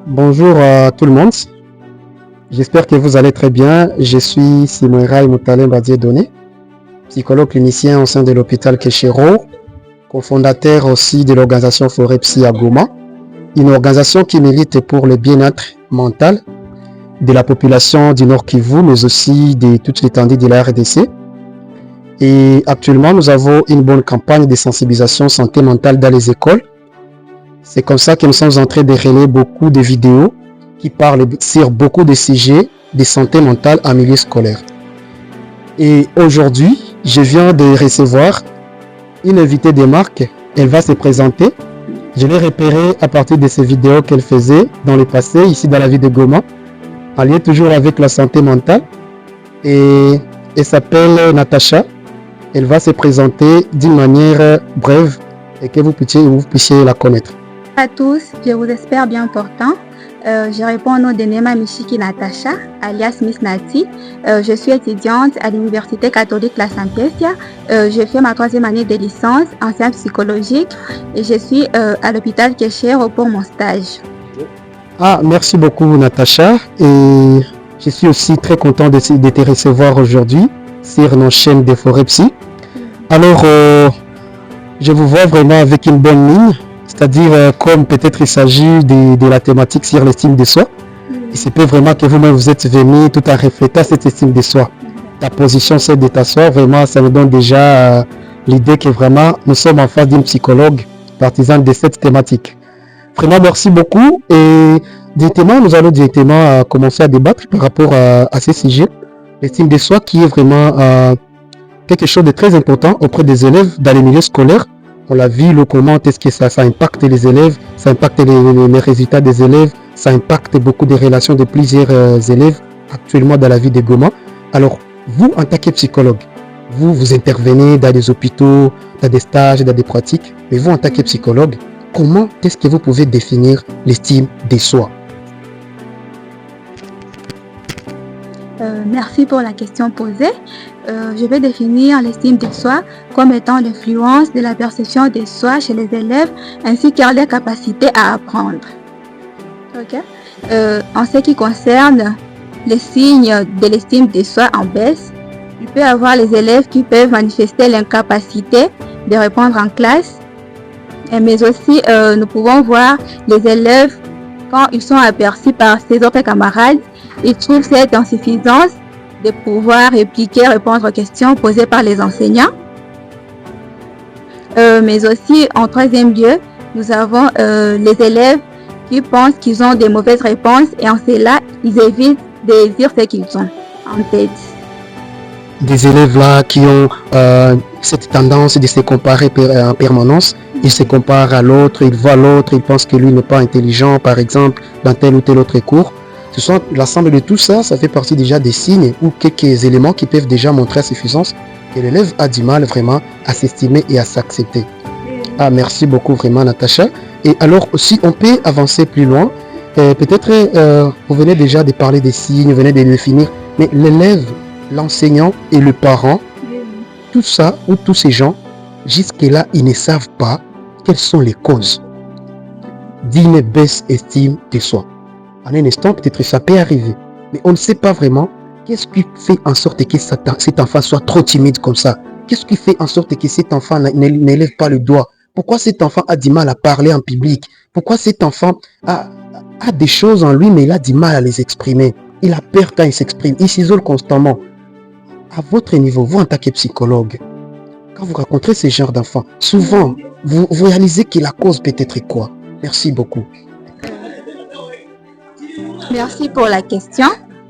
Bonjour à tout le monde. J'espère que vous allez très bien. Je suis Simoera Moutale Badié-Doné, psychologue clinicien au sein de l'hôpital Keshero, cofondateur aussi de l'organisation Forepsi à Goma, une organisation qui milite pour le bien-être mental de la population du Nord Kivu, mais aussi de toute l'étendue de la RDC. Et actuellement, nous avons une bonne campagne de sensibilisation santé mentale dans les écoles. C'est comme ça que nous sommes en train de relayer beaucoup de vidéos qui parlent sur beaucoup de sujets de santé mentale en milieu scolaire. Et aujourd'hui, je viens de recevoir une invitée de marque. Elle va se présenter. Je l'ai repérée à partir de ces vidéos qu'elle faisait dans le passé, ici dans la ville de Goma, en lien toujours avec la santé mentale. Et elle s'appelle Natacha. Elle va se présenter d'une manière brève et que vous puissiez la connaître. Bonjour à tous, je vous espère bien portant. Je réponds au nom de Nema Michiki Natacha, alias Miss Nati. Je suis étudiante à l'Université catholique La Sapientia. Je fais ma 3e année de licence en sciences psychologiques et je suis à l'hôpital Keshero pour mon stage. Merci beaucoup Natacha, et je suis aussi très content de te recevoir aujourd'hui sur nos chaînes de Forepsi. Alors, je vous vois vraiment avec une bonne ligne. C'est-à-dire, comme peut-être il s'agit de la thématique sur l'estime de soi, il se peut vraiment que vous-même vous êtes venu tout en reflétant cette estime de soi. Ta position, c'est de t'asseoir, vraiment, ça nous donne déjà l'idée que vraiment, nous sommes en face d'une psychologue partisane de cette thématique. Vraiment, merci beaucoup. Et directement, nous allons directement commencer à débattre par rapport à ce sujet. L'estime de soi qui est vraiment quelque chose de très important auprès des élèves dans les milieux scolaires. On l'a vu, comment est-ce que ça impacte les élèves, ça impacte les résultats des élèves, ça impacte beaucoup des relations de plusieurs élèves actuellement dans la vie de Goma. Alors, vous, en tant que psychologue, vous intervenez dans des hôpitaux, dans des stages, dans des pratiques, mais vous, en tant que psychologue, comment est-ce que vous pouvez définir l'estime de soi? Merci pour la question posée. Je vais définir l'estime de soi comme étant l'influence de la perception de soi chez les élèves ainsi que leur capacité à apprendre. En ce qui concerne les signes de l'estime de soi en baisse, il peut y avoir les élèves qui peuvent manifester l'incapacité de répondre en classe, mais aussi nous pouvons voir les élèves quand ils sont aperçus par ses autres camarades. Ils trouvent cette insuffisance de pouvoir répliquer, répondre aux questions posées par les enseignants. Mais aussi, en 3e lieu, nous avons les élèves qui pensent qu'ils ont des mauvaises réponses et en cela, ils évitent de dire ce qu'ils ont en tête. Des élèves là qui ont cette tendance de se comparer en permanence. Ils se comparent à l'autre, ils voient l'autre, ils pensent que lui n'est pas intelligent, par exemple, dans tel ou tel autre cours. Ce sont l'ensemble de tout ça, ça fait partie déjà des signes ou quelques éléments qui peuvent déjà montrer à suffisance que l'élève a du mal vraiment à s'estimer et à s'accepter. Merci beaucoup vraiment Natacha. Et alors aussi, on peut avancer plus loin. Peut-être vous venez déjà de parler des signes, vous venez de les définir, mais l'élève, l'enseignant et le parent, tout ça ou tous ces gens, jusque-là, ils ne savent pas quelles sont les causes d'une baisse estime de soi. En un instant, peut-être ça peut arriver, mais on ne sait pas vraiment qu'est-ce qui fait en sorte que cet enfant soit trop timide comme ça. Qu'est-ce qui fait en sorte que cet enfant n'élève pas le doigt? Pourquoi cet enfant a du mal à parler en public? Pourquoi cet enfant a des choses en lui, mais il a du mal à les exprimer? Il a peur quand il s'exprime, il s'isole constamment. À votre niveau, vous en tant que psychologue, quand vous rencontrez ce genre d'enfants, souvent, vous réalisez que la cause peut être quoi? Merci beaucoup. Merci pour la question.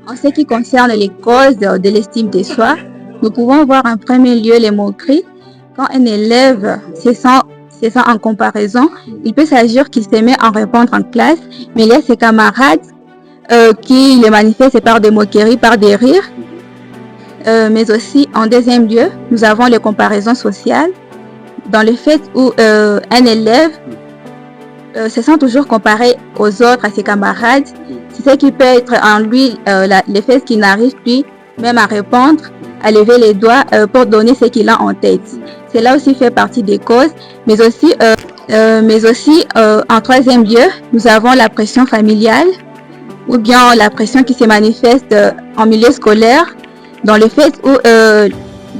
En ce qui concerne les causes de l'estime de soi, nous pouvons voir en premier lieu les moqueries. Quand un élève se sent en comparaison, il peut s'agir qu'il se met à répondre en classe, mais il y a ses camarades qui le manifestent par des moqueries, par des rires. Mais aussi, en 2e lieu, nous avons les comparaisons sociales, dans le fait où un élève se sent toujours comparé aux autres, à ses camarades. C'est ce qui peut être en lui le fait qu'il n'arrive plus même à répondre, à lever les doigts pour donner ce qu'il a en tête. Cela aussi fait partie des causes, mais aussi Mais aussi, en troisième lieu, nous avons la pression familiale ou bien la pression qui se manifeste en milieu scolaire dans le fait où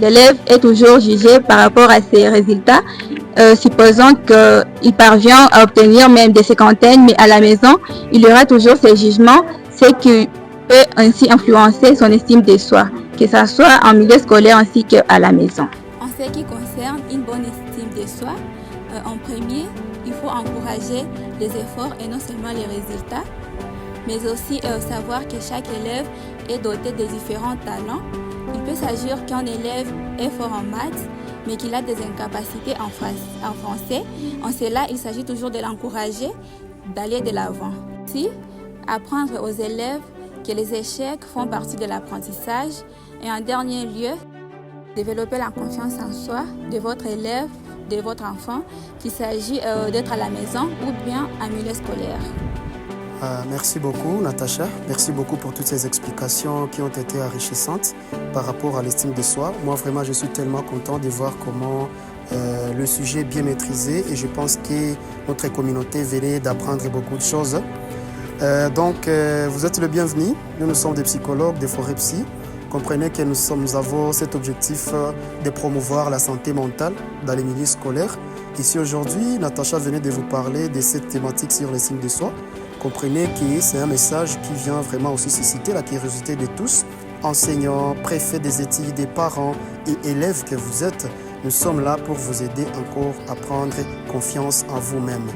l'élève est toujours jugé par rapport à ses résultats. Supposons qu'il parvient à obtenir même des cinquantaines, mais à la maison, il y aura toujours ces jugements, ce qui peut ainsi influencer son estime de soi, que ce soit en milieu scolaire ainsi qu'à la maison. En ce qui concerne une bonne estime de soi, en premier, il faut encourager les efforts et non seulement les résultats, mais aussi savoir que chaque élève est doté de différents talents. Il peut s'agir qu'un élève est fort en maths, mais qu'il a des incapacités en français. En cela, il s'agit toujours de l'encourager d'aller de l'avant. Si, apprendre aux élèves que les échecs font partie de l'apprentissage. Et en dernier lieu, développer la confiance en soi de votre élève, de votre enfant, qu'il s'agit d'être à la maison ou bien en milieu scolaire. Merci beaucoup, Natacha. Merci beaucoup pour toutes ces explications qui ont été enrichissantes par rapport à l'estime de soi. Moi, vraiment, je suis tellement content de voir comment le sujet est bien maîtrisé et je pense que notre communauté venait d'apprendre beaucoup de choses. Vous êtes le bienvenu. Nous sommes des psychologues, des forêts psy. Comprenez que nous avons cet objectif de promouvoir la santé mentale dans les milieux scolaires. Ici aujourd'hui, Natacha venait de vous parler de cette thématique sur l'estime de soi. Comprenez que c'est un message qui vient vraiment aussi susciter la curiosité de tous, enseignants, préfets des études, parents et élèves que vous êtes. Nous sommes là pour vous aider encore à prendre confiance en vous-même.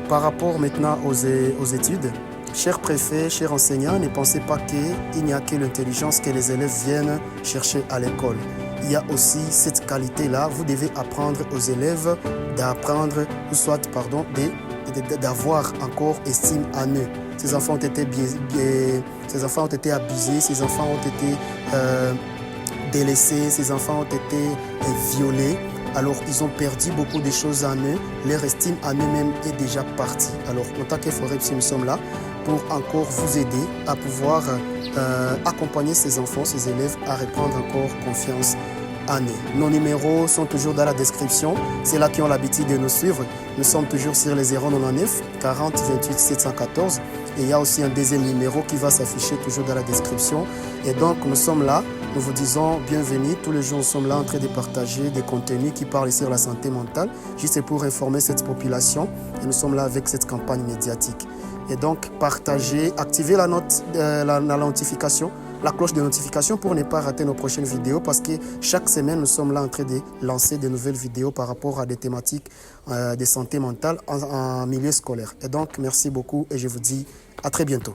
Par rapport maintenant aux études, chers préfets, chers enseignants, ne pensez pas qu'il n'y a que l'intelligence que les élèves viennent chercher à l'école. Il y a aussi cette qualité-là. Vous devez apprendre aux élèves d'avoir encore estime en eux. Ces enfants ont été abusés, ces enfants ont été délaissés, ces enfants ont été violés. Alors, ils ont perdu beaucoup de choses en eux. Leur estime en eux-mêmes est déjà partie. Alors, en tant que Forêt Psy, nous sommes là pour encore vous aider à pouvoir accompagner ces enfants, ces élèves à reprendre encore confiance en eux. Nos numéros sont toujours dans la description. C'est là qui ont l'habitude de nous suivre. Nous sommes toujours sur les 099 40 28 714. Et il y a aussi un deuxième numéro qui va s'afficher toujours dans la description. Et donc, nous sommes là. Nous vous disons bienvenue. Tous les jours, nous sommes là en train de partager des contenus qui parlent sur la santé mentale, juste pour informer cette population. Et nous sommes là avec cette campagne médiatique. Et donc, partagez, activez la notification, la cloche de notification pour ne pas rater nos prochaines vidéos parce que chaque semaine, nous sommes là en train de lancer de nouvelles vidéos par rapport à des thématiques de santé mentale en milieu scolaire. Et donc, merci beaucoup et je vous dis à très bientôt.